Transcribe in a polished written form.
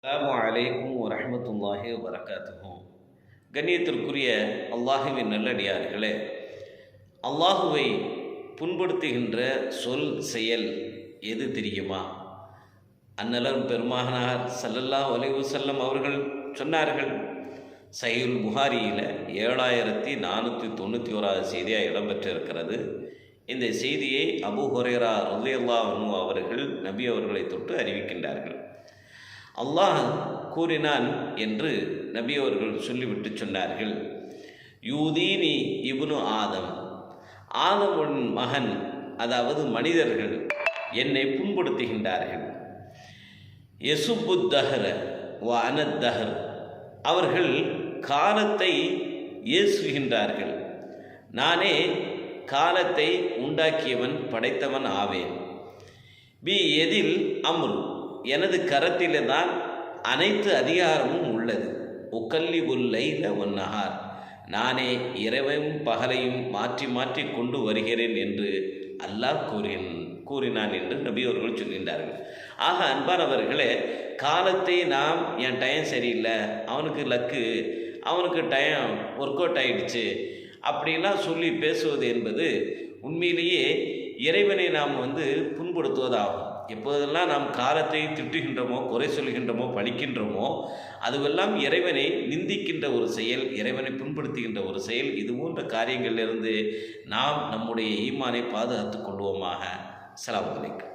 அஸ்ஸலாமு அலைக்கும் வரஹ்மத்துல்லாஹி வபரகாத்துஹு. கண்ணியத்திற்குரிய அல்லாஹுவின் நல்லடியார்களே, அல்லாஹுவை புண்படுத்துகின்ற சொல் செயல் எது தெரியுமா? அந்நலர் பெருமானார் ஸல்லல்லாஹு அலைஹி வஸல்லம் அவர்கள் சொன்னார்கள். சஹீஹுல் புகாரியில் 7491 செய்தியாக இடம்பெற்றிருக்கிறது. இந்த செய்தியை அபூ ஹுரைரா ரலியல்லாஹு அன்ஹு அவர்கள் நபி அவர்களை தொட்டு அறிவிக்கின்றார்கள். அல்லாஹ் கூறினான் என்று நபி அவர்கள் சொல்லிவிட்டு சொன்னார்கள், யூதீனி இப்னு ஆதம், ஆதமுன் மகன், அதாவது மனிதர்கள் என்னை புண்படுத்துகின்றார்கள். யசுப்புத்தஹர வ அனத்தஹர், அவர்கள் காலத்தை ஏசுகின்றார்கள், நானே காலத்தை உண்டாக்கியவன் படைத்தவன் ஆவேன். பி எதில் அம்ரு, எனது கரத்திலே தான் அனைத்து அதிகாரமும் உள்ளது. உக்கல்லிபுல் லைல ஒன்னஹார், நானே இரவையும் பகலையும் மாற்றி மாற்றி கொண்டு வருகிறேன் என்று அல்லாஹ் கூறினான் என்று நபி அவர்கள் சொல்கின்றார்கள். ஆக அன்பானவர்களே, காலத்தை நாம் என் டைம் சரியில்லை, அவனுக்கு லக்கு, அவனுக்கு டைம் ஒர்க் அவுட் ஆகிடுச்சு அப்படிலாம் சொல்லி பேசுவது என்பது உண்மையிலேயே இறைவனை நாம் புண்படுத்துவதாகும். எப்போதெல்லாம் நாம் காலத்தை திட்டுகின்றோமோ, குறை சொல்கின்றோமோ, பழிக்கின்றோமோ, அதுவெல்லாம் இறைவனை நிந்திக்கின்ற ஒரு செயல், இறைவனை புண்படுத்துகின்ற ஒரு செயல். இது போன்ற காரியங்களிலிருந்து நாம் நம்முடைய ஈமானை பாதுகாத்து கொள்வோமாக. அஸ்ஸலாமு அலைக்கும்.